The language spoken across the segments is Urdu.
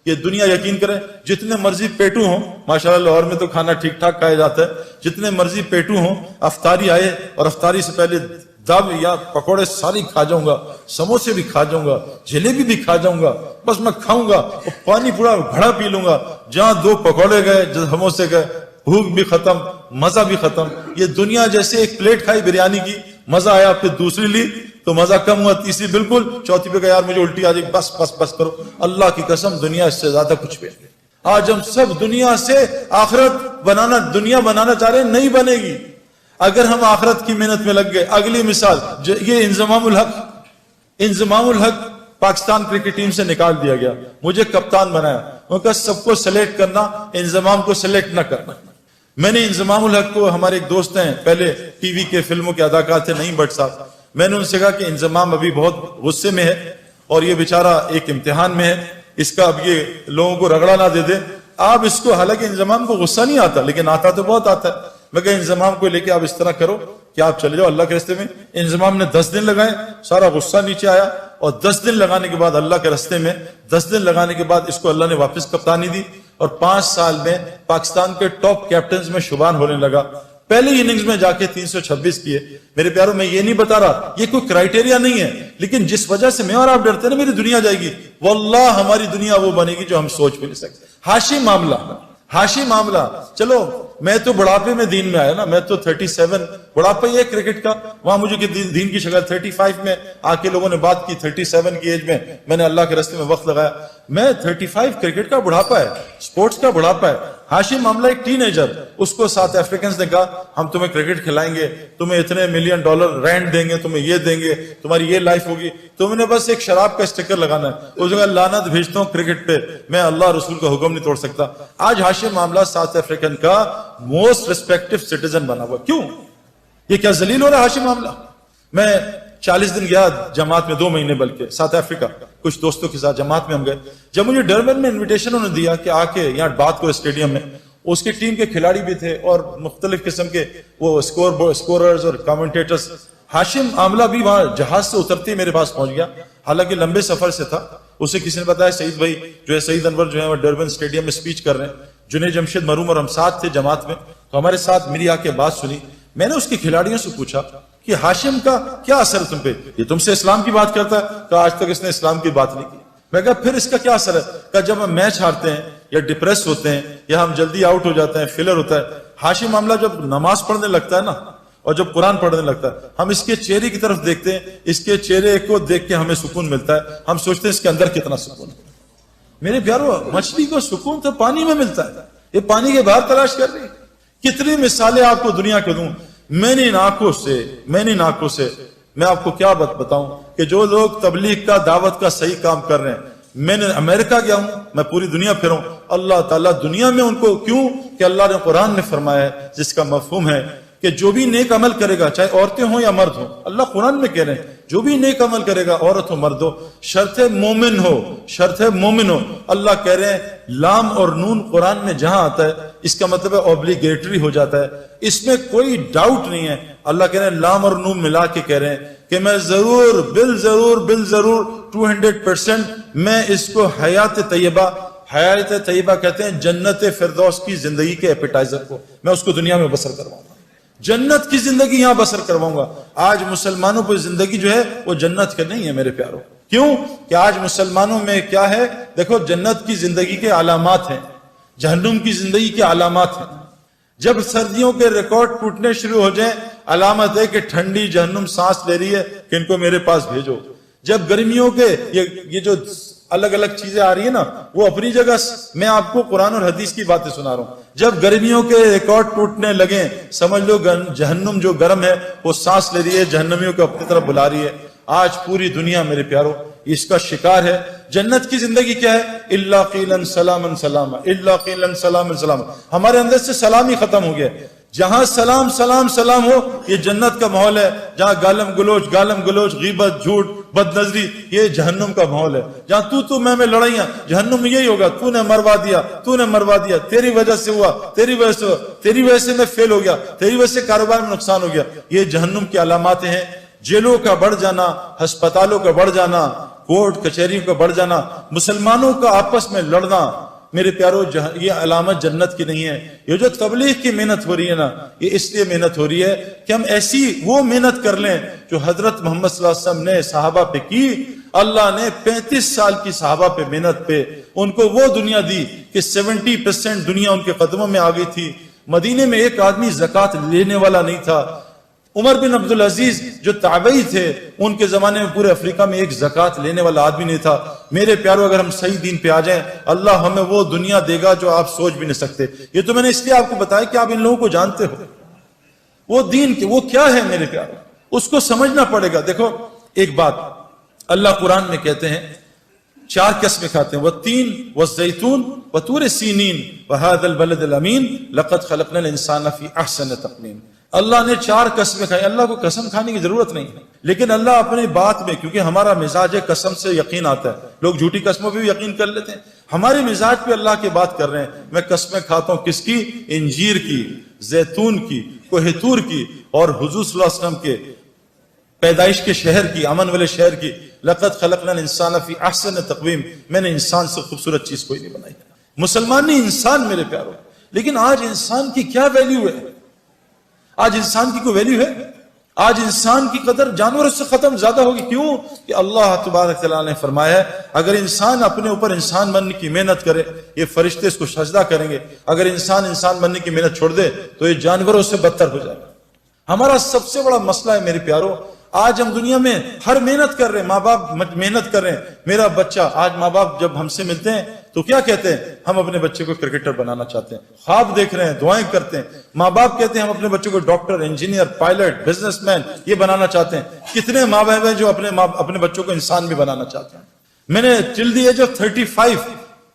یہ دنیا یقین کریں جتنے مرضی پیٹو ہوں، ماشاءاللہ لاہور میں تو کھانا ٹھیک ٹھاک کھایا جاتا ہے، جتنے مرضی پیٹو ہوں، افطاری آئے اور افطاری سے پہلے دب یا پکوڑے ساری کھا جاؤں گا، سموسے بھی کھا جاؤں گا، جلیبی بھی کھا جاؤں گا، بس میں کھاؤں گا اور پانی پورا گھڑا پی لوں گا، جہاں 2 پکوڑے گئے سموسے گئے، بھوک بھی ختم، مزہ بھی ختم۔ یہ دنیا جیسے ایک پلیٹ کھائی بریانی کی، مزہ آیا، پھر دوسری لی تو مزہ کم ہوا، تیسری بالکل، چوتھی پہ کہا یار مجھے الٹی آ جائے، بس بس بس کرو۔ اللہ کی قسم دنیا اس سے زیادہ کچھ بھی نہیں۔ آج ہم سب دنیا سے آخرت بنانا، دنیا بنانا چاہ رہے ہیں، نہیں بنے گی اگر ہم آخرت کی محنت میں لگ گئے۔ اگلی مثال، یہ انضمام الحق پاکستان کرکٹ ٹیم سے نکال دیا گیا، مجھے کپتان بنایا، ان کا سب کو سلیکٹ کرنا، انضمام کو سلیکٹ نہ کرنا۔ میں نے انضمام الحق کو، ہمارے ایک دوست ہیں پہلے ٹی وی کے فلموں کے اداکار تھے نعیم بٹ صاحب، میں نے ان سے کہا کہ انضمام ابھی بہت غصے میں ہے اور یہ بیچارہ ایک امتحان میں ہے، اس کا اب یہ لوگوں کو رگڑا نہ دے دے، آپ اس کو، حالانکہ انضمام کو غصہ نہیں آتا لیکن آتا تو بہت آتا ہے، میں کہا انضمام کو لے کے آپ اس طرح کرو کہ آپ چلے جاؤ اللہ کے راستے میں۔ انضمام نے 10 دن لگائے، سارا غصہ نیچے آیا، اور 10 دن لگانے کے بعد اللہ کے راستے میں 10 دن لگانے کے بعد اس کو اللہ نے واپس کپتانی دی، اور 5 سال میں پاکستان کے ٹاپ کیپٹنز میں شمار ہونے لگا۔ پہلی اننگز میں جا کے 326 کیے۔ میرے پیاروں، میں یہ نہیں بتا رہا یہ کوئی کرائٹیریا نہیں ہے، لیکن جس وجہ سے میں اور آپ ڈرتے ہیں نا میری دنیا جائے گی، واللہ ہماری دنیا وہ بنے گی جو ہم سوچ بھی نہیں سکتے۔ ہاشی معاملہ، چلو میں تو بڑھاپے میں دین میں آیا نا، میں تو 37 بڑھاپا ہی ہے کرکٹ کا، وہاں مجھے دین کی شکل 35 میں آ کے لوگوں نے بات کی، 37 کی ایج میں نے اللہ کے راستے میں وقت لگایا، میں 35 کرکٹ کا بڑھاپا ہے، سپورٹس کا بڑھاپا ہے۔ ہاشی معاملہ ایک ٹین ایجر، اس کو ساؤتھ افریکنز نے کہا ہم تمہیں کرکٹ کھلائیں گے، تمہیں اتنے $1 ملین رینٹ دیں گے، تمہیں یہ دیں گے، تمہاری یہ لائف ہوگی، تم نے بس ایک شراب کا اسٹیکر لگانا ہے۔ اس نے کہا لعنت بھیجتا ہوں کرکٹ پہ، میں اللہ رسول کا حکم نہیں توڑ سکتا۔ آج ہاشی معاملہ ساؤتھ افریکن کا موسٹ ریسپیکٹو سٹیزن بنا ہوا، کیوں؟ یہ کیا ذلیل ہو رہا ہے ہاشی معاملہ؟ میں 40 دن گیا جماعت میں، 2 مہینے بلکہ، ساؤتھ افریقہ، کچھ دوستوں کے ساتھ جماعت میں ہم گئے۔ جب مجھے ڈربن میں انویٹیشن انہوں نے دیا کہ آ کے یہاں بات کرو اسٹیڈیم میں، اس کی ٹیم کے کھلاڑی بھی تھے اور مختلف قسم کے وہ اسکوررز اور کامنٹیٹرز، ہاشم معاملہ بھی وہاں جہاز سے اترتے ہی میرے پاس پہنچ گیا، حالانکہ لمبے سفر سے تھا۔ اسے کسی نے بتایا سعید بھائی جو ہے، سعید انور جو ہے وہ ڈربن اسٹیڈیم میں سپیچ کر رہے ہیں، جنید جمشید مروم اور ہم ساتھ تھے جماعت میں، تو ہمارے ساتھ میری آ کے بات سنی۔ میں نے اس کے کھلاڑیوں سے پوچھا کہ ہاشم کا کیا اثر ہے تم پہ؟ یہ تم سے اسلام کی بات کرتا ہے، کہ آج تک اس نے اسلام کی بات نہیں کی۔ میں کہا پھر اس کا کیا اثر ہے؟ کہ جب ہم میچ ہارتے ہیں یا ڈپریس ہوتے ہیں یا ہم جلدی آؤٹ ہو جاتے ہیں، فیلر ہوتا ہے، ہاشم معاملہ جب نماز پڑھنے لگتا ہے نا اور جب قرآن پڑھنے لگتا ہے، ہم اس کے چہرے کی طرف دیکھتے ہیں، اس کے چہرے کو دیکھ کے ہمیں سکون ملتا ہے، ہم سوچتے ہیں اس کے اندر کتنا سکون ہے۔ میرے پیارو، مچھلی کو سکون تو پانی میں ملتا ہے، یہ پانی کے باہر تلاش کر رہی ہے۔ کتنی مثالیں آپ کو دنیا کے دوں، میں نے ان آنکھوں سے میں آپ کو کیا بتاؤں کہ جو لوگ تبلیغ کا، دعوت کا صحیح کام کر رہے ہیں، میں نے امریکہ گیا ہوں، میں پوری دنیا پھروں، اللہ تعالیٰ دنیا میں ان کو، کیوں کہ اللہ نے قرآن میں فرمایا ہے جس کا مفہوم ہے کہ جو بھی نیک عمل کرے گا، چاہے عورتیں ہوں یا مرد ہوں، اللہ قرآن میں کہہ رہے ہیں جو بھی نیک عمل کرے گا، عورت ہو مرد ہو، شرط مومن ہو، اللہ کہہ رہے ہیں لام اور نون قرآن میں جہاں آتا ہے اس کا مطلب ہے اوبلیگیٹری ہو جاتا ہے، اس میں کوئی ڈاؤٹ نہیں ہے۔ اللہ کہہ رہے ہیں لام اور نون ملا کے کہہ رہے ہیں کہ میں ضرور بالضرور 200% میں اس کو حیات طیبہ کہتے ہیں جنت فردوس کی زندگی کے ایپیٹائزر کو، میں اس کو دنیا میں بسر کرواؤں گا، جنت کی زندگی یہاں بسر کرواؤں گا۔ آج مسلمانوں کو زندگی جو ہے وہ جنت کے نہیں ہے میرے پیاروں، کیوں کہ آج مسلمانوں میں کیا ہے؟ دیکھو، جنت کی زندگی کے علامات ہیں، جہنم کی زندگی کے علامات ہیں۔ جب سردیوں کے ریکارڈ ٹوٹنے شروع ہو جائیں، علامت ہے کہ ٹھنڈی جہنم سانس لے رہی ہے کہ ان کو میرے پاس بھیجو۔ جب گرمیوں کے یہ جو الگ الگ چیزیں آ رہی ہیں نا، وہ اپنی جگہ، میں آپ کو قرآن اور حدیث کی باتیں سنا رہا ہوں، جب گرمیوں کے ریکارڈ ٹوٹنے لگیں، سمجھ لو جہنم جو گرم ہے وہ سانس لے رہی ہے، جہنمیوں کو اپنی طرف بلا رہی ہے۔ آج پوری دنیا میرے پیاروں اس کا شکار ہے۔ جنت کی زندگی کیا ہے؟ الا قیلا سلاما سلاما، الا قیلا سلاما سلاما، ہمارے اندر سے سلام ہی ختم ہو گیا۔ جہاں سلام سلام سلام ہو، یہ جنت کا ماحول ہے۔ جہاں گالم گلوچ، غیبت، جھوٹ، بد نظری، یہ جہنم کا ماحول ہے۔ جہاں تو میں لڑائیاں، جہنم میں یہی ہوگا، تو نے مروا دیا، تیری وجہ سے ہوا، تیری وجہ سے میں فیل ہو گیا، تیری وجہ سے کاروبار میں نقصان ہو گیا۔ یہ جہنم کی علامات ہیں۔ جیلوں کا بڑھ جانا، ہسپتالوں کا بڑھ جانا، کورٹ کچہریوں کا بڑھ جانا، مسلمانوں کا آپس میں لڑنا، میرے پیارو یہ علامت جنت کی نہیں ہے۔ یہ جو تبلیغ کی محنت ہو رہی ہے نا، یہ اس لیے محنت ہو رہی ہے کہ ہم ایسی وہ محنت کر لیں جو حضرت محمد صلی اللہ علیہ وسلم نے صحابہ پہ کی۔ اللہ نے 35 سال کی صحابہ پہ محنت پہ ان کو وہ دنیا دی کہ 70% دنیا ان کے قدموں میں آ گئی تھی۔ مدینے میں ایک آدمی زکوٰۃ لینے والا نہیں تھا۔ عمر بن عبدالعزیز جو تابعی تھے، ان کے زمانے میں پورے افریقہ میں ایک زکوٰۃ لینے والا آدمی نہیں تھا۔ میرے پیارو، اگر ہم صحیح دین پہ آ جائیں، اللہ ہمیں وہ دنیا دے گا جو آپ سوچ بھی نہیں سکتے۔ یہ تو میں نے اس لیے آپ کو بتایا کہ آپ ان لوگوں کو جانتے ہو، وہ دین وہ کیا ہے میرے پیارو، اس کو سمجھنا پڑے گا۔ دیکھو ایک بات اللہ قرآن میں کہتے ہیں، 4 قسمیں کھاتے ہیں، والتین والزیتون وطور سینین وہذا البلد الامین لقد خلقنا الانسان فی احسن تقویم۔ اللہ نے 4 قسمیں کھائی۔ اللہ کو قسم کھانے کی ضرورت نہیں ہے، لیکن اللہ اپنی بات میں، کیونکہ ہمارا مزاج ہے قسم سے یقین آتا ہے، لوگ جھوٹی قسموں پہ بھی یقین کر لیتے ہیں، ہمارے مزاج پہ اللہ کی بات کر رہے ہیں۔ میں قسمیں کھاتا ہوں کس کی؟ انجیر کی، زیتون کی، کوہ طور کی، اور حضور صلی اللہ علیہ وسلم کے پیدائش کے شہر کی، امن والے شہر کی۔ لقد خلقنا الانسان فی احسن تقویم، میں نے انسان سے خوبصورت چیز کوئی نہیں بنائی۔ مسلمان نہیں، انسان میرے پیارو۔ لیکن آج انسان کی کیا ویلیو ہے؟ آج انسان کی کوئی ویلیو ہے؟ آج انسان کی قدر جانوروں سے ختم زیادہ ہوگی۔ کیوں؟ کہ اللہ تبارک تعالیٰ نے فرمایا ہے اگر انسان اپنے اوپر انسان بننے کی محنت کرے، یہ فرشتے اس کو سجدہ کریں گے۔ اگر انسان بننے کی محنت چھوڑ دے تو یہ جانوروں سے بدتر ہو جائے گا۔ ہمارا سب سے بڑا مسئلہ ہے میرے پیارو، آج ہم دنیا میں ہر محنت کر رہے ہیں، ماں باپ محنت کر رہے ہیں۔ میرا بچہ، آج ماں باپ جب ہم سے ملتے ہیں تو کیا کہتے ہیں؟ ہم اپنے بچے کو کرکٹر بنانا چاہتے ہیں، خواب دیکھ رہے ہیں، دعائیں کرتے ہیں۔ ماں باپ کہتے ہیں ہم اپنے بچوں کو doctor, engineer, pilot, business man یہ بنانا چاہتے ہیں۔ کتنے ماں باپ ہیں جو اپنے بچوں کو انسان بھی بنانا چاہتے ہیں۔ میں نے ٹل دی ایج آف 35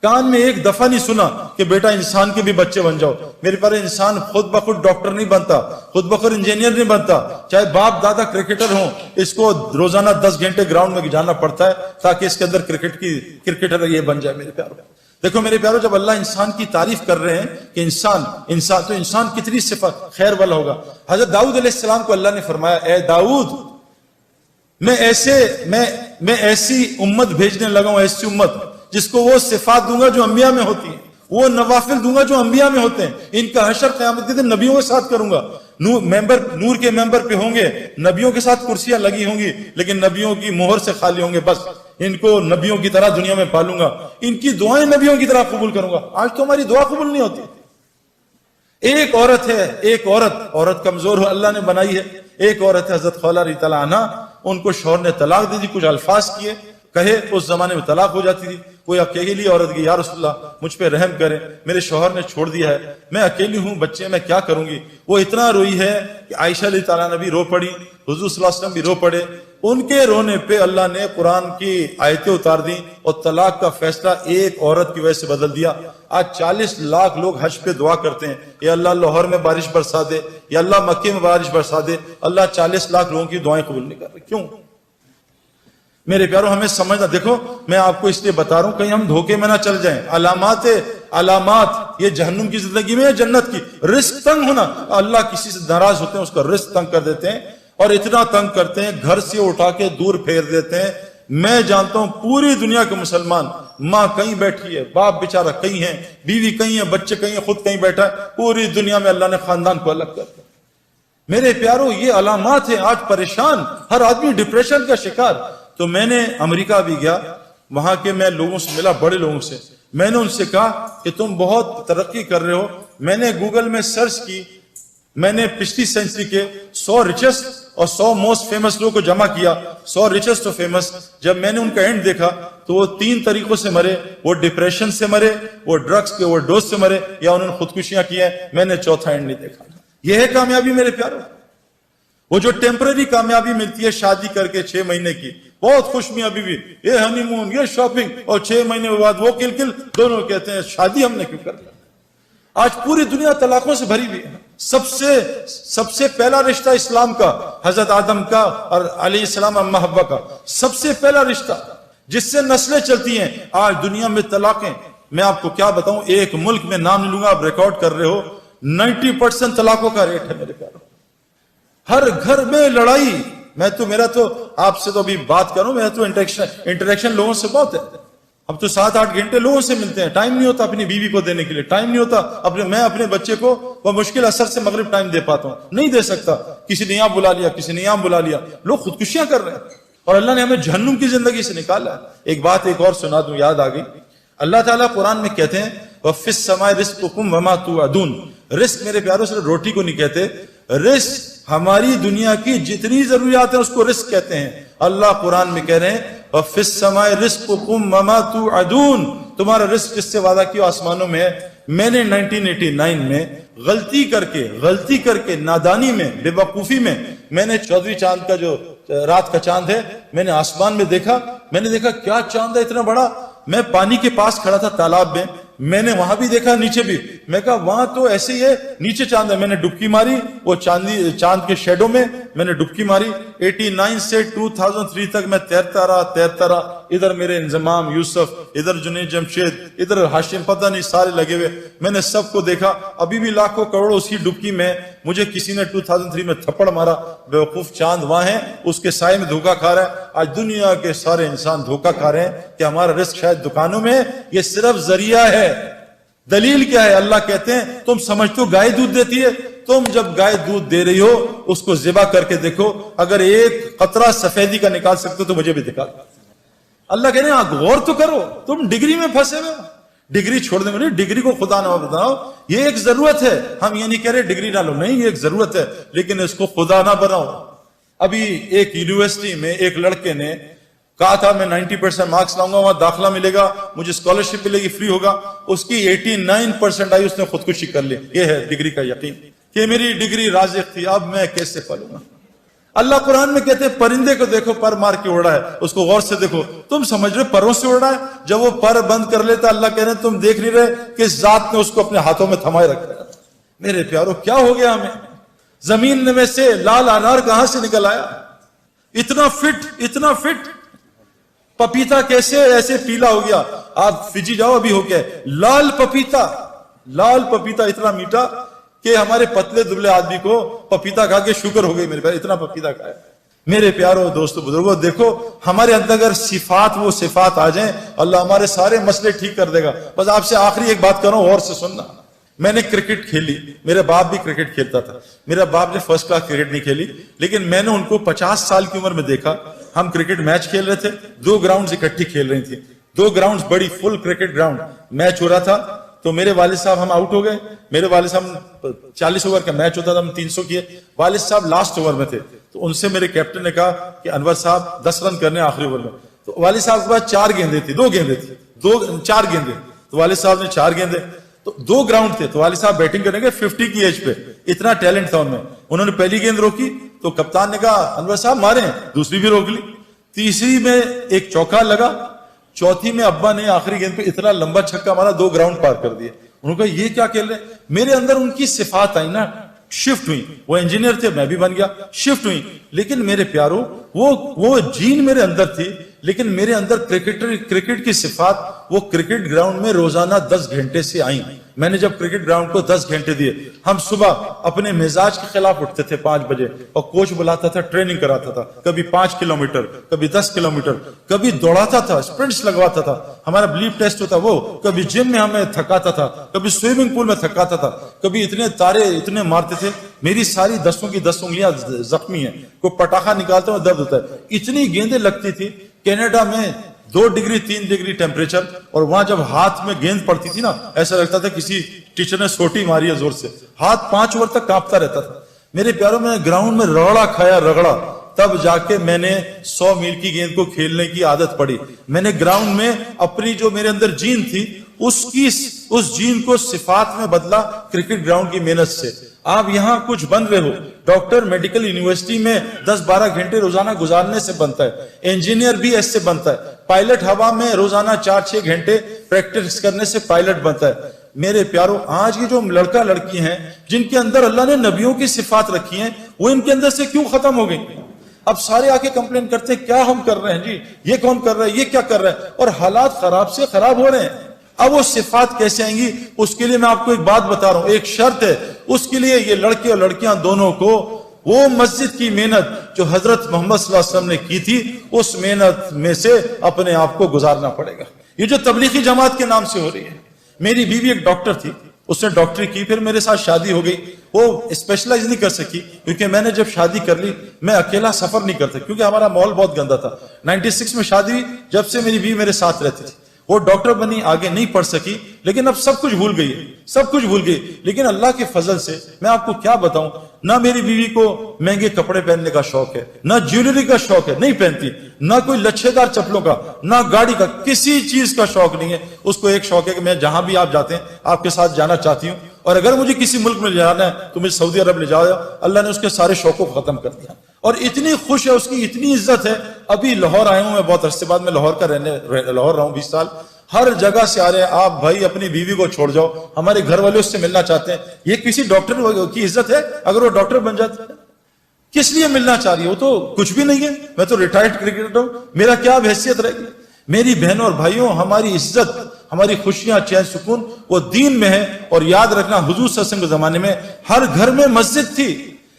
کان میں ایک دفعہ نہیں سنا کہ بیٹا انسان کے بھی بچے بن جاؤ۔ میرے پر انسان خود بخود ڈاکٹر نہیں بنتا، خود بخود انجینئر نہیں بنتا، چاہے باپ دادا کرکٹر ہوں، اس کو روزانہ 10 گھنٹے گراؤنڈ میں جانا پڑتا ہے تاکہ اس کے اندر کرکٹر یہ بن جائے۔ میرے پیارو دیکھو، میرے پیارو، جب اللہ انسان کی تعریف کر رہے ہیں کہ انسان کتنی صفت خیر والا ہوگا۔ حضرت داؤد علیہ السلام کو اللہ نے فرمایا، اے داؤد، میں ایسی امت بھیجنے لگا ہوں، ایسی امت جس کو وہ صفات دوں گا جو انبیاء میں ہوتی ہیں، وہ نوافل دوں گا جو انبیاء میں ہوتے ہیں۔ ان کا حشر قیامت کے دن نبیوں کے ساتھ کروں گا۔ نور کے ممبر پہ ہوں گے، نبیوں کے ساتھ کرسیاں لگی ہوں گی، لیکن نبیوں کی مہر سے خالی ہوں گے۔ بس ان کو نبیوں کی طرح دنیا میں پالوں گا، ان کی دعائیں نبیوں کی طرح قبول کروں گا۔ آج تو ہماری دعا قبول نہیں ہوتی۔ ایک عورت ہے، ایک عورت کمزور ہو، اللہ نے بنائی ہے۔ ایک عورت ہے حضرت خولہ رضی اللہ عنہا، ان کو شوہر نے طلاق دے دی، کچھ الفاظ کیے، کہے اس زمانے میں طلاق ہو جاتی تھی۔ کوئی اکیلی عورت کی، یا رسول اللہ مجھ پہ رحم کریں، میرے شوہر نے چھوڑ دیا ہے، میں اکیلی ہوں، بچے میں کیا کروں گی؟ وہ اتنا روئی ہے کہ عائشہ رضی اللہ عنہا بھی رو پڑی، حضور صلی اللہ علیہ وسلم بھی رو پڑے۔ ان کے رونے پہ اللہ نے قرآن کی آیتیں اتار دیں اور طلاق کا فیصلہ ایک عورت کی وجہ سے بدل دیا۔ آج 40 لاکھ لوگ حج پہ دعا کرتے ہیں، یا اللہ لاہور میں بارش برسا دے، یا اللہ مکے میں بارش برسا دے۔ اللہ 40 لاکھ لوگوں کی دعائیں قبول نہیں کر رہے۔ کیوں؟ میرے پیارو ہمیں سمجھنا، دیکھو میں آپ کو اس لیے بتا رہا ہوں کہیں ہم دھوکے میں نہ چل جائیں۔ علامات یہ جہنم کی زندگی میں ہے، جنت کی۔ رزق تنگ ہونا، اللہ کسی سے ناراض ہوتے ہیں، اس کا رزق تنگ کر دیتے ہیں، اور اتنا تنگ کرتے ہیں گھر سے اٹھا کے دور پھیر دیتے ہیں۔ میں جانتا ہوں پوری دنیا کے مسلمان، ماں کہیں بیٹھی ہے، باپ بیچارہ کہیں ہیں، بیوی کہیں ہے، بچے کہیں ہیں، خود کہیں بیٹھا ہے، پوری دنیا میں اللہ نے خاندان کو الگ کر دیا۔ میرے پیارو یہ علامات ہیں، آج پریشان، ہر آدمی ڈپریشن کا شکار۔ تو میں نے امریکہ بھی گیا، وہاں کے میں لوگوں سے ملا، بڑے لوگوں سے، میں نے ان سے کہا کہ تم بہت ترقی کر رہے ہو۔ میں نے گوگل میں سرچ کی، میں نے پچھلی سینچری کے 100 ریچسٹ اور 100 موسٹ فیمس لوگوں کو جمع کیا، 100 ریچسٹ اور فیمس۔ جب میں نے ان کا اینڈ دیکھا تو وہ 3 طریقوں سے مرے، وہ ڈپریشن سے مرے، وہ ڈرگز کے اوور ڈوز سے مرے، یا انہوں نے خودکشیاں کی ہیں۔ میں نے چوتھا اینڈ نہیں دیکھا۔ یہ ہے کامیابی میرے پیارو۔ وہ جو ٹیمپرری کامیابی ملتی ہے شادی کر کے 6 مہینے کی، بہت خوش میاں بیوی، یہ ہنی مون، یہ شاپنگ، اور 6 مہینے کے بعد وہ کل دونوں کہتے ہیں شادی ہم نے کیوں کر لیا۔ آج پوری دنیا طلاقوں سے بھری ہوئی ہے۔ سب سے پہلا رشتہ اسلام کا حضرت آدم کا اور علیہ السلام اما حوا کا سب سے پہلا رشتہ جس سے نسلیں چلتی ہیں۔ آج دنیا میں طلاقیں، میں آپ کو کیا بتاؤں، ایک ملک میں نام نہیں لوں گا، آپ ریکارڈ کر رہے ہو، 90% طلاقوں کا ریٹ ہے میرے پیارو۔ ہر گھر میں لڑائی، میں تو میرا تو آپ سے تو ابھی بات کروں، میرا تو انٹریکشن لوگوں سے بہت ہے. اب تو 7-8 گھنٹے لوگوں سے ملتے ہیں، ٹائم نہیں ہوتا اپنی بیوی کو دینے کے لیے، ٹائم نہیں ہوتا میں اپنے بچے کو بمشکل اثر سے مغرب ٹائم دے پاتا ہوں، نہیں دے سکتا. کسی نے یہاں بلا لیا، کسی نے یہاں بلا لیا، لوگ خودکشیاں کر رہے ہیں اور اللہ نے ہمیں جہنم کی زندگی سے نکالا ہے. ایک بات ایک اور سنا دوں، یاد آ گئی. اللہ تعالیٰ قرآن میں کہتے ہیں وَفِي السَّمَاءِ رِزْقُكُمْ وَمَا تُوعَدُونَ. رزق میرے پیاروں سے روٹی کو نہیں کہتے، رزق ہماری دنیا کی جتنی ضروریات ہیں اس کو رزق کہتے ہیں. اللہ قرآن میں کہہ رہے ہیں وَفِي السَّمَاءِ رِزْقُكُمْ وَمَا تُوعَدُونَ. تمہارا رزق جس سے وعدہ کیا آسمانوں میں ہے. میں نے 1989 میں غلطی کر کے نادانی میں، بے وقوفی میں نے چودھری چاند کا جو رات کا چاند ہے میں نے آسمان میں دیکھا. میں نے دیکھا کیا چاند ہے اتنا بڑا. میں پانی کے پاس کھڑا تھا تالاب میں نے وہاں بھی دیکھا نیچے بھی. میں کہا وہاں تو ایسے ہی ہے، نیچے چاند ہے. میں نے ڈبکی ماری وہ چاند کے شیڈو میں میں نے ڈبکی ماری. 89 سے 2003 تک میں تیرتا رہا. ادھر میرے انضمام یوسف، ادھر جنید جمشید، ادھر ہاشم، پتہ نہیں سارے لگے ہوئے. میں نے سب کو دیکھا. ابھی بھی لاکھوں کروڑوں اسی ڈبکی میں. مجھے کسی نے 2003 میں تھپڑ مارا. بیوقوف چاند وہاں ہے، اس کے سائے میں دھوکہ کھا رہا ہے. آج دنیا کے سارے انسان دھوکہ کھا رہے ہیں کہ ہمارا رزق شاید دکانوں میں. یہ صرف ذریعہ ہے. دلیل کیا ہے؟ اللہ کہتے ہیں تم سمجھتے ہو گائے دودھ دیتی ہے، تم جب گائے دودھ دے رہی ہو اس کو ذبح کر کے دیکھو، اگر ایک قطرہ سفیدی کا نکال سکتے تو مجھے بھی دکھا. اللہ کہتے ہیں غور تو کرو، تم ڈگری میں پھنسے ہوئے. ڈگری چھوڑنے میں نہیں، ڈگری کو خدا نہ بناؤ. یہ ایک ضرورت ہے. ہم یہ نہیں کہہ رہے ڈگری نہ لو، نہیں، یہ ایک ضرورت ہے، لیکن اس کو خدا نہ بناؤ. ابھی ایک یونیورسٹی میں ایک لڑکے نے کہا تھا میں 90% مارکس لاؤں گا، وہاں داخلہ ملے گا، مجھے اسکالرشپ ملے گی، فری ہوگا. اس کی 89% آئی، اس نے خودکشی کر لی. یہ ہے ڈگری کا یقین کہ میری ڈگری رازق تھی، اب میں کیسے پلوں گا. اللہ قرآن میں کہتے ہیں پرندے کو دیکھو پر مار کے اڑا ہے، اس کو غور سے دیکھو. تم سمجھ رہے پروں سے اڑا ہے؟ جب وہ پر بند کر لیتا اللہ کہہ رہے ہیں تم دیکھ نہیں رہے کہ ذات نے اس کو اپنے ہاتھوں میں تھمائے رکھا ہے. میرے پیارو کیا ہو گیا ہمیں؟ زمین میں سے لال انار کہاں سے نکل آیا؟ اتنا فٹ پپیتا کیسے ایسے پیلا ہو گیا؟ آپ فجی جاؤ ابھی ہو گیا لال پپیتا اتنا میٹھا کہ ہمارے پتلے دبلے آدمی کو پپیتا کھا کے شوگر ہو گئی. میرے پیارے اتنا پپیتا کھایا. میرے پیارو دوستو بزرگوں، دیکھو ہمارے اندر اگر وہ صفات آ جائیں اللہ ہمارے سارے مسئلے ٹھیک کر دے گا. بس آپ سے آخری ایک بات کروں، غور سے سننا. میں نے کرکٹ کھیلی، میرے باپ بھی کرکٹ کھیلتا تھا. میرا باپ نے فرسٹ کلاس کرکٹ نہیں کھیلی، لیکن میں نے ان کو 50 سال کی عمر میں دیکھا. ہم کرکٹ میچ کھیل رہے تھے، 2 گراؤنڈز اکٹھی کھیل رہی تھی. 2 گراؤنڈز بڑی فل کرکٹ گراؤنڈ. میچ ہو رہا تھا تو میرے والد صاحب ہم آؤٹ ہو گئے. میرے والد صاحب 40 اوور کا میچ ہوتا تھا، ہم 300 کیے. والد صاحب لاسٹ اوور میں تھے تو ان سے میرے کیپٹن نے کہا کہ انور صاحب 10 رن کرنے آخری اوور میں. تو والد صاحب کے پاس 4 گیندیں تھی، 4 گیندیں. تو والد صاحب نے 4 گیندیں، تو 2 گراؤنڈ تھے. تو والد صاحب بیٹنگ کرنے کے 50 کی ایج پہ، اتنا ٹیلنٹ تھا ان میں. انہوں نے پہلی گیند روکی تو کپتان نے کہا انور صاحب ماریں، دوسری بھی روک لی. تیسری میں ایک چوکا لگا، چوتھی میں ابا نے آخری گیند پہ اتنا لمبا چھکا مارا 2 گراؤنڈ پار کر دیے. انہوں نے کہا یہ کیا کھیل رہے ہیں؟ میرے اندر ان کی صفات آئی نا، شفٹ ہوئی. وہ انجینئر تھے، میں بھی بن گیا، شفٹ ہوئی. لیکن میرے پیارو وہ جین میرے اندر تھی، لیکن میرے اندر کرکٹ کی صفات وہ کرکٹ گراؤنڈ میں روزانہ 10 گھنٹے سے آئیں. میں نے جب کرکٹ گراؤنڈ کو 10 گھنٹے دیے، ہم صبح اپنے مزاج کے خلاف اٹھتے تھے 5 بجے اور کوچ بلاتا تھا، ٹریننگ کراتا تھا. کبھی 5 کلومیٹر، کبھی 10 کلومیٹر، کبھی دوڑاتا تھا، اسپرنٹس لگواتا تھا. ہمارا بلیف ٹیسٹ ہوتا وہ. کبھی جم میں ہمیں تھکاتا تھا، کبھی سوئمنگ پول میں تھکاتا تھا، کبھی اتنے تارے اتنے مارتے تھے. میری ساری 10 کی 10 انگلیاں زخمی ہیں. کوئی پٹاخہ نکالتا ہے درد ہوتا ہے. اتنی گیندیں لگتی تھی. کینیڈا میں 2 ڈگری 3 ڈگری ٹیمپریچر، اور وہاں جب ہاتھ میں گیند پڑتی تھی نا ایسا لگتا تھا کسی ٹیچر نے سوٹی ماری ہے زور سے. ہاتھ 5 اوور تک کانپتا رہتا تھا. میرے پیاروں میں گراؤنڈ میں رگڑا تب جا کے میں نے 100 میل کی گیند کو کھیلنے کی عادت پڑی. میں نے گراؤنڈ میں اپنی جو میرے اندر جین تھی اس جین کو صفات میں بدلا کرکٹ گراؤنڈ کی محنت سے. آپ یہاں کچھ بن رہے ہو، ڈاکٹر میڈیکل یونیورسٹی میں 10-12 گھنٹے روزانہ گزارنے سے بنتا ہے. انجینئر بھی ایسے بنتا ہے. پائلٹ ہوا میں روزانہ 4-6 گھنٹے پریکٹس کرنے سے پائلٹ بنتا ہے. میرے پیارو آج کی جو لڑکا لڑکی ہیں جن کے اندر اللہ نے نبیوں کی صفات رکھی ہیں وہ ان کے اندر سے کیوں ختم ہو گئی؟ اب سارے آ کے کمپلین کرتے ہیں کیا ہم کر رہے ہیں جی، یہ کون کر رہا ہے، یہ کیا کر رہا ہے، اور حالات خراب سے خراب ہو رہے ہیں. اب وہ صفات کیسے آئیں گی؟ اس کے لیے میں آپ کو ایک بات بتا رہا ہوں، ایک شرط ہے. اس کے لیے یہ لڑکے اور لڑکیاں دونوں کو وہ مسجد کی محنت جو حضرت محمد صلی اللہ علیہ وسلم نے کی تھی، اس محنت میں سے اپنے آپ کو گزارنا پڑے گا۔ یہ جو تبلیغی جماعت کے نام سے ہو رہی ہے، میری بیوی ایک ڈاکٹر تھی، اس نے ڈاکٹری کی، پھر میرے ساتھ شادی ہو گئی، وہ اسپیشلائز نہیں کر سکی کیونکہ میں نے جب شادی کر لی میں اکیلا سفر نہیں کرتا کیونکہ ہمارا ماحول بہت گندا تھا۔ 96 میں شادی ہوئی، جب سے میری بیوی میرے ساتھ رہتی تھی۔ وہ ڈاکٹر بنی، آگے نہیں پڑھ سکی، لیکن اب سب کچھ بھول گئی ہے، سب کچھ بھول گئی۔ لیکن اللہ کے فضل سے میں آپ کو کیا بتاؤں، نہ میری بیوی کو مہنگے کپڑے پہننے کا شوق ہے، نہ جیولری کا شوق ہے، نہیں پہنتی، نہ کوئی لچھے دار چپلوں کا، نہ گاڑی کا، کسی چیز کا شوق نہیں ہے۔ اس کو ایک شوق ہے کہ میں جہاں بھی آپ جاتے ہیں آپ کے ساتھ جانا چاہتی ہوں، اور اگر مجھے کسی ملک میں جانا ہے تو مجھے سعودی عرب لے جاؤ۔ اللہ نے اس کے سارے شوقوں کو ختم کر دیا، اور اتنی خوش ہے، اس کی اتنی عزت ہے۔ ابھی لاہور آیا ہوں میں، بہت عرصے بعد میں لاہور لاہور رہا ہوں 20 سال، ہر جگہ سے آ رہے ہیں، آپ بھائی اپنی بیوی کو چھوڑ جاؤ، ہمارے گھر والے اس سے ملنا چاہتے ہیں۔ یہ کسی ڈاکٹر کی عزت ہے اگر وہ ڈاکٹر بن جاتا ہے؟ کس لیے ملنا چاہ رہی ہے؟ وہ تو کچھ بھی نہیں ہے، میں تو ریٹائرڈ کرکٹر ہوں، میرا کیا حیثیت رہے گی؟ میری بہنوں اور بھائیوں، ہماری عزت، ہماری خوشیاں، چین سکون وہ دین میں ہے۔ اور یاد رکھنا، حضور صلی اللہ علیہ وسلم کے زمانے میں ہر گھر میں مسجد تھی۔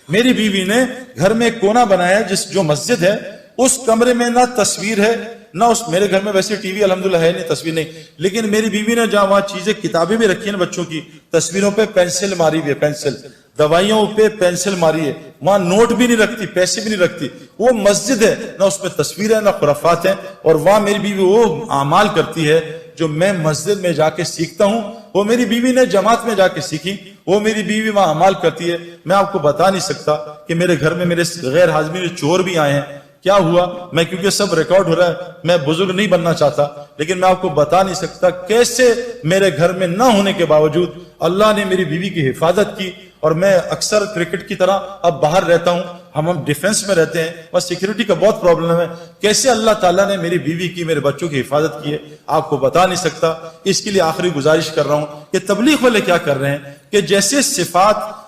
میری بیوی نے گھر میں ایک کونا بنایا جو مسجد ہے، اس کمرے میں نہ تصویر ہے نہ میرے گھر میں ویسے ٹی وی الحمدللہ ہے نہیں، تصویر نہیں، لیکن میری بیوی نے جہاں وہاں چیزیں، کتابیں بھی رکھی ہیں بچوں کی، تصویروں پہ پینسل ماری ہوئی ہے، پینسل، دوائیوں پہ پینسل ماری ہے، وہاں نوٹ بھی نہیں رکھتی، پیسے بھی نہیں رکھتی۔ وہ مسجد ہے، نہ اس میں تصویر ہے نہ خرافات ہیں، اور وہاں میری بیوی وہ اعمال کرتی ہے جو میں مسجد میں جا کے سیکھتا ہوں، وہ میری بیوی نے جماعت میں جا کے سیکھی، وہ میری بیوی وہاں اعمال کرتی ہے۔ میں آپ کو بتا نہیں سکتا کہ میرے گھر میں میرے غیر حاضرین چور بھی آئے ہیں، کیا ہوا، میں کیونکہ سب ریکارڈ ہو رہا ہے، میں بزرگ نہیں بننا چاہتا، لیکن میں آپ کو بتا نہیں سکتا کیسے میرے گھر میں نہ ہونے کے باوجود اللہ نے میری بیوی کی حفاظت کی۔ اور میں اکثر کرکٹ کی طرح اب باہر رہتا ہوں، ہم ڈیفنس میں رہتے ہیں اور سیکیورٹی کا بہت پرابلم ہے، کیسے اللہ تعالیٰ نے میری بیوی کی، میرے بچوں کی حفاظت کی ہے آپ کو بتا نہیں سکتا۔ اس کے لیے آخری گزارش کر رہا ہوں کہ تبلیغ والے کیا کر رہے ہیں کہ جیسے صفات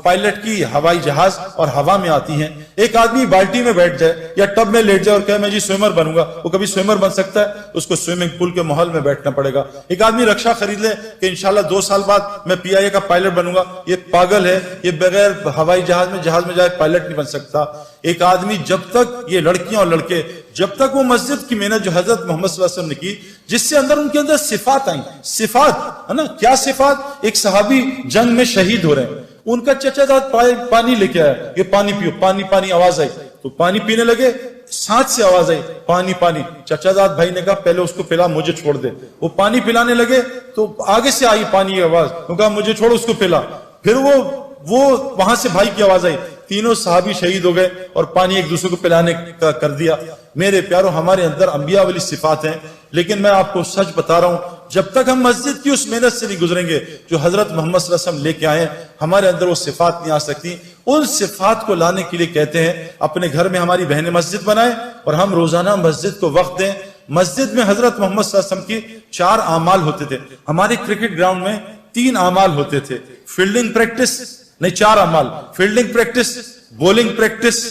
پائلٹ کی ہوائی جہاز اور ہوا میں آتی ہیں، ایک آدمی بالٹی میں بیٹھ جائے یا ٹب میں لیٹ جائے اور کہے میں جی سوئمر بنوں گا، وہ کبھی سوئمر بن سکتا ہے؟ اس کو سوئمنگ پول کے ماحول میں بیٹھنا پڑے گا۔ ایک آدمی رکشا خرید لے کہ انشاءاللہ 2 سال بعد میں PIA کا پائلٹ بنوں گا، یہ پاگل ہے، یہ بغیر ہوائی جہاز میں جائے پائلٹ نہیں بن سکتا۔ ایک آدمی جب تک، یہ لڑکیاں اور لڑکے، جب تک وہ مسجد کی محنت جو حضرت محمد صلی اللہ علیہ وسلم نے کی، جس سے ان کے اندر صفات آئیں، صفات ہے نا، کیا صفات؟ ایک صحابی جنگ میں شہید ہو رہے ہیں، ان کا چچا داد پانی لے کے آیا، یہ پانی پیو، پانی پانی آواز آئی تو پانی پینے لگے، ساتھ سے آواز آئی پانی پانی، چچا داد بھائی نے کہا پہلے اس کو پلا، مجھے چھوڑ دے۔ وہ پانی پلانے لگے تو آگے سے آئی پانی کی آواز، وہ کہا مجھے چھوڑ، اس کو پلا۔ پھر وہ وہاں سے بھائی کی آواز آئی، تینوں صحابی شہید ہو گئے اور پانی ایک دوسرے کو پلانے کا کر دیا۔ میرے پیاروں، ہمارے اندر انبیاء والی صفات ہیں، لیکن میں آپ کو سچ بتا رہا ہوں، جب تک ہم مسجد کی اس محنت سے نہیں گزریں گے جو حضرت محمد صلی اللہ علیہ وسلم لے کے آئے، ہمارے اندر وہ صفات نہیں آ سکتی۔ ان صفات کو لانے کے لیے کہتے ہیں اپنے گھر میں ہماری بہنیں مسجد بنائیں اور ہم روزانہ مسجد کو وقت دیں۔ مسجد میں حضرت محمد صلی اللہ علیہ وسلم کی 4 اعمال ہوتے تھے۔ ہمارے کرکٹ گراؤنڈ میں 3 اعمال ہوتے تھے، فیلڈنگ پریکٹس، نہیں 4 اعمال، fielding practice, bowling practice,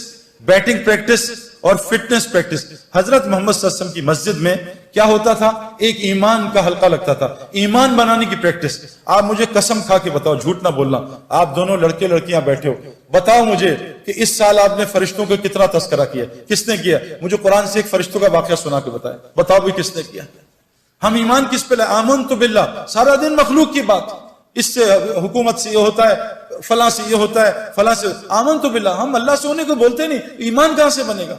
batting practice اور فٹنس پریکٹس۔ حضرت محمد صلی اللہ علیہ وسلم کی مسجد میں کیا ہوتا تھا؟ ایک ایمان کا حلقہ لگتا تھا، ایمان بنانے کی پریکٹس۔ آپ مجھے قسم کھا کے بتاؤ، جھوٹ نہ بولنا، آپ دونوں لڑکے لڑکیاں بیٹھے ہو، بتاؤ مجھے کہ اس سال آپ نے فرشتوں کو کتنا تذکرہ کیا؟ کس نے کیا؟ مجھے قرآن سے ایک فرشتوں کا واقعہ سنا کے بتائیں، بتاؤ بھی کس نے کیا؟ ہم ایمان کس پہ لائے؟ آمنت باللہ، سارا دن مخلوق کی بات، اس سے حکومت سے یہ ہوتا ہے، فلاں سے یہ ہوتا ہے، فلاں سے، آمنت باللہ، ہم اللہ سے ہونے کو بولتے نہیں، ایمان کہاں سے بنے گا؟